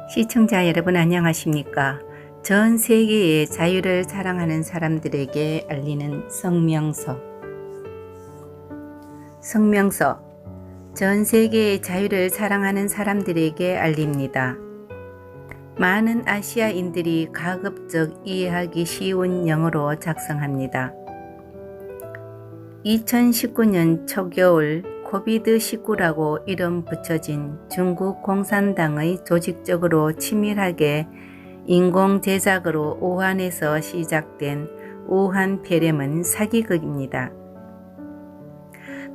시청자 여러분 안녕하십니까? 전 세계의 자유를 사랑하는 사람들에게 알리는 성명서. 성명서. 전 세계의 자유를 사랑하는 사람들에게 알립니다. 많은 아시아인들이 가급적 이해하기 쉬운 영어로 작성합니다. 2019년 초겨울 코비드19라고 이름 붙여진 중국 공산당의 조직적으로 치밀하게 인공 제작으로 우한에서 시작된 우한 폐렴은 사기극입니다.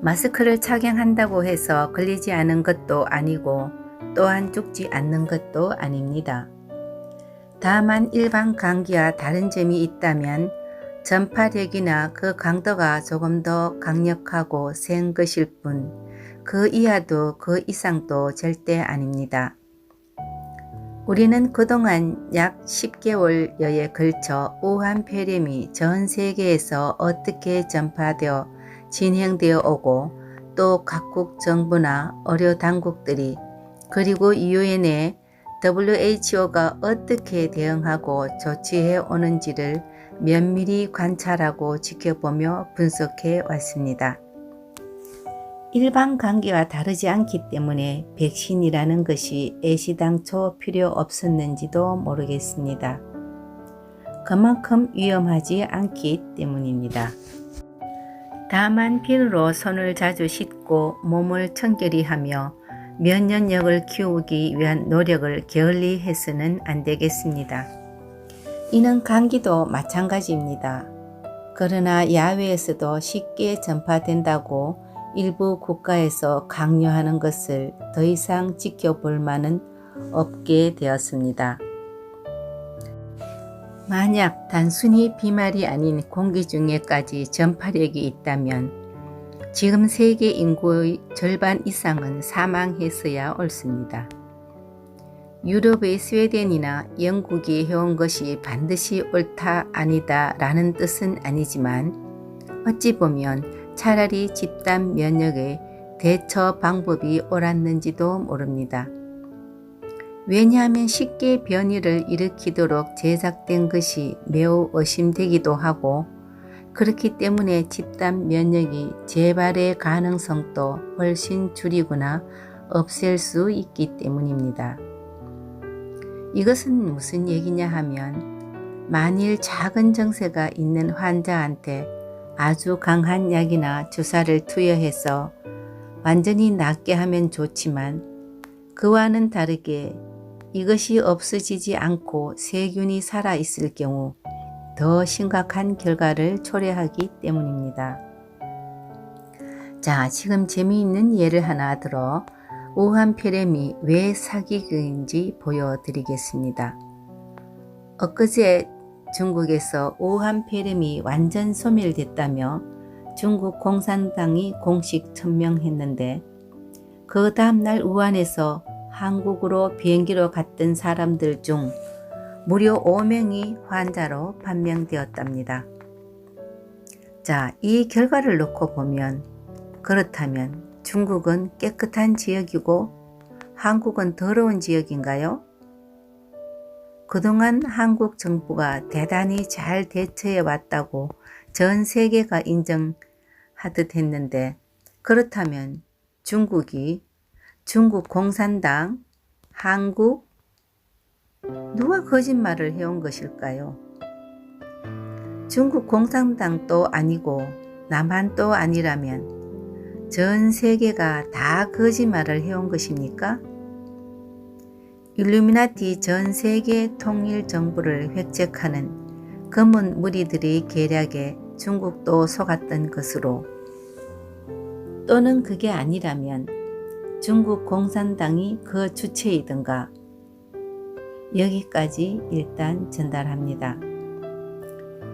마스크를 착용한다고 해서 걸리지 않은 것도 아니고 또한 죽지 않는 것도 아닙니다. 다만 일반 감기와 다른 점이 있다면 전파력이나 그 강도가 조금 더 강력하고 센 것일 뿐, 그 이하도 그 이상도 절대 아닙니다. 우리는 그동안 약 10개월여에 걸쳐 우한 폐렴이 전 세계에서 어떻게 전파되어 진행되어 오고 또 각국 정부나 의료 당국들이 그리고 유엔의 WHO가 어떻게 대응하고 조치해 오는지를 면밀히 관찰하고 지켜보며 분석해 왔습니다. 일반 감기와 다르지 않기 때문에 백신이라는 것이 애시당초 필요 없었는지도 모르겠습니다. 그만큼 위험하지 않기 때문입니다. 다만 비누로 손을 자주 씻고 몸을 청결히 하며 면역력을 키우기 위한 노력을 게을리 해서는 안 되겠습니다. 이는 감기도 마찬가지입니다. 그러나 야외에서도 쉽게 전파된다고 일부 국가에서 강요하는 것을 더 이상 지켜볼 만은 없게 되었습니다. 만약 단순히 비말이 아닌 공기 중에까지 전파력이 있다면 지금 세계 인구의 절반 이상은 사망했어야 옳습니다. 유럽의 스웨덴이나 영국이 해온 것이 반드시 옳다 아니다 라는 뜻은 아니지만 어찌 보면 차라리 집단 면역의 대처 방법이 옳았는지도 모릅니다. 왜냐하면 쉽게 변이를 일으키도록 제작된 것이 매우 의심되기도 하고 그렇기 때문에 집단 면역이 재발의 가능성도 훨씬 줄이거나 없앨 수 있기 때문입니다. 이것은 무슨 얘기냐 하면 만일 작은 증세가 있는 환자한테 아주 강한 약이나 주사를 투여해서 완전히 낫게 하면 좋지만 그와는 다르게 이것이 없어지지 않고 세균이 살아있을 경우 더 심각한 결과를 초래하기 때문입니다. 자, 지금 재미있는 예를 하나 들어 우한 폐렴이 왜 사기극인지 보여드리겠습니다. 엊그제 중국에서 우한 폐렴이 완전 소멸됐다며 중국 공산당이 공식 천명했는데 그 다음날 우한에서 한국으로 비행기로 갔던 사람들 중 무려 5명이 환자로 판명되었답니다. 자, 이 결과를 놓고 보면 그렇다면 중국은 깨끗한 지역이고 한국은 더러운 지역인가요? 그동안 한국 정부가 대단히 잘 대처해 왔다고 전 세계가 인정하듯 했는데 그렇다면 중국 공산당, 한국, 누가 거짓말을 해온 것일까요? 중국 공산당도 아니고 남한도 아니라면 전 세계가 다 거짓말을 해온 것입니까? 일루미나티 전 세계 통일 정부를 획책하는 검은 무리들의 계략에 중국도 속았던 것으로, 또는 그게 아니라면 중국 공산당이 그 주체이든가. 여기까지 일단 전달합니다.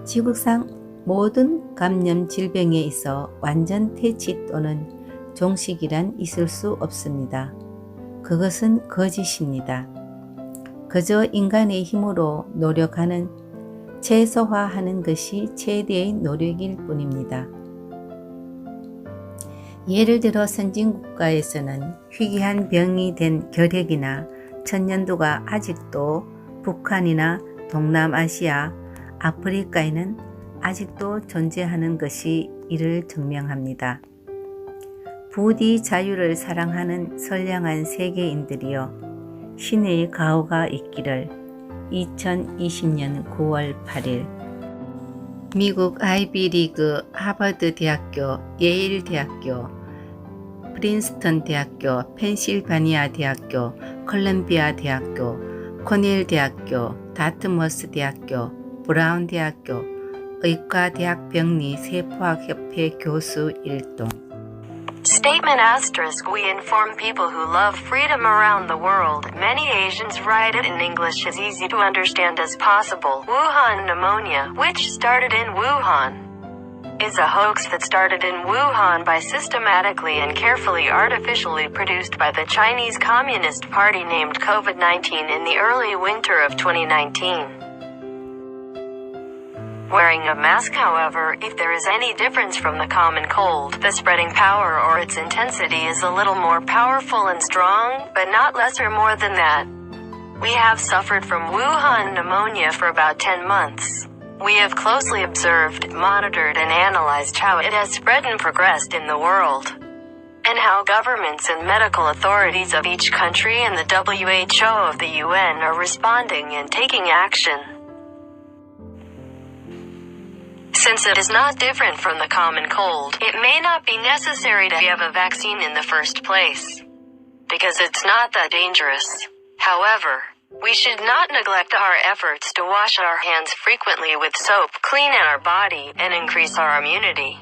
지구상 모든 감염 질병에 있어 완전 퇴치 또는 종식이란 있을 수 없습니다. 그것은 거짓입니다. 그저 인간의 힘으로 노력하는 최소화하는 것이 최대의 노력일 뿐입니다. 예를 들어 선진국가에서는 희귀한 병이 된 결핵이나 2000년도가 아직도 북한이나 동남아시아, 아프리카에는 아직도 존재하는 것이 이를 증명합니다. 부디 자유를 사랑하는 선량한 세계인들이여, 신의 가호가 있기를. 2020년 9월 8일 미국 아이비리그 하버드 대학교, 예일 대학교, 프린스턴 대학교, 펜실바니아 대학교, 컬럼비아 대학교, 코넬 대학교, 다트머스 대학교, 브라운 대학교, 의과대학병리 세포학협회 교수 일동. Statement asterisk. We inform people who love freedom around the world. Many Asians write it in English as easy to understand as possible. Wuhan pneumonia, which started in Wuhan, is a hoax that started in Wuhan by systematically and carefully artificially produced by the Chinese Communist Party named COVID-19 in the early winter of 2019. Wearing a mask, however, if there is any difference from the common cold, the spreading power or its intensity is a little more powerful and strong, but not less or more than that. We have suffered from Wuhan pneumonia for about 10 months. We have closely observed, monitored, and analyzed how it has spread and progressed in the world, and how governments and medical authorities of each country and the WHO of the UN are responding and taking action. Since it is not different from the common cold, it may not be necessary to have a vaccine in the first place, because it's not that dangerous. However, we should not neglect our efforts to wash our hands frequently with soap, clean our body, and increase our immunity.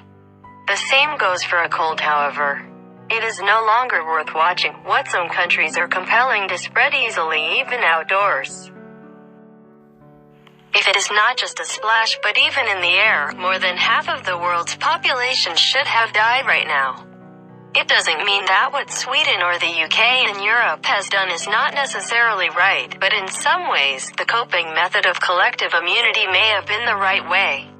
The same goes for a cold, however. It is no longer worth watching what some countries are compelling to spread easily even outdoors. If it is not just a splash but even in the air, more than half of the world's population should have died right now. It doesn't mean that what Sweden or the UK and Europe has done is not necessarily right, but in some ways, the coping method of collective immunity may have been the right way.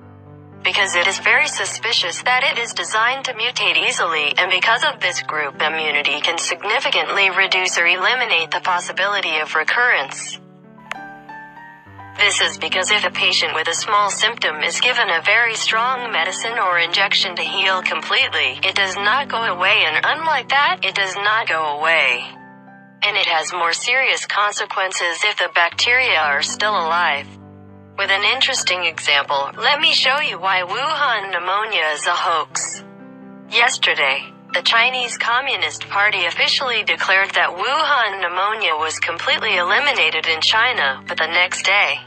Because it is very suspicious that it is designed to mutate easily, and because of this, group immunity can significantly reduce or eliminate the possibility of recurrence. This is because if a patient with a small symptom is given a very strong medicine or injection to heal completely, it does not go away, and unlike that, it does not go away. And it has more serious consequences if the bacteria are still alive. With an interesting example, let me show you why Wuhan pneumonia is a hoax. Yesterday, the Chinese Communist Party officially declared that Wuhan pneumonia was completely eliminated in China, but the next day,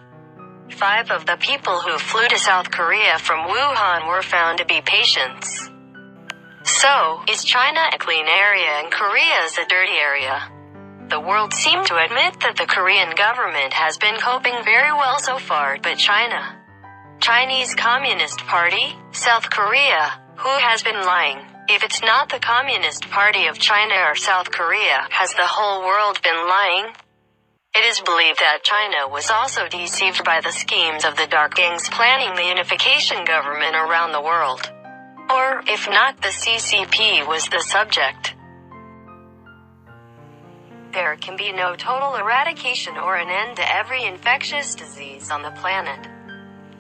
5 of the people who flew to South Korea from Wuhan were found to be patients. So, is China a clean area and Korea is a dirty area? The world seemed to admit that the Korean government has been coping very well so far, but Chinese Communist Party, South Korea, who has been lying? If it's not the Communist Party of China or South Korea, has the whole world been lying? It is believed that China was also deceived by the schemes of the dark gangs planning the unification government around the world. Or, if not, the CCP was the subject. There can be no total eradication or an end to every infectious disease on the planet.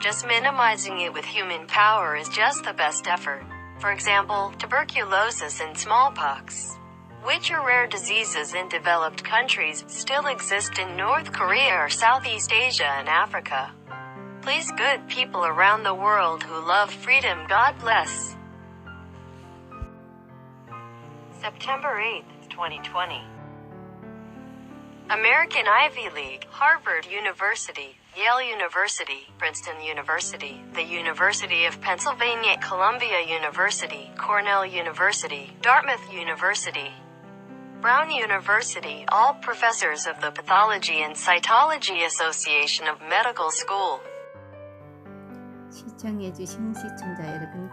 Just minimizing it with human power is just the best effort. For example, tuberculosis and smallpox, which are rare diseases in developed countries, still exist in North Korea or Southeast Asia and Africa. Please, good people around the world who love freedom, God bless. September 8th, 2020. American Ivy League, Harvard University, Yale University, Princeton University, the University of Pennsylvania, Columbia University, Cornell University, Dartmouth University, Brown University, all professors of the Pathology and Cytology Association of Medical School. 시청해주신 시청자 여러분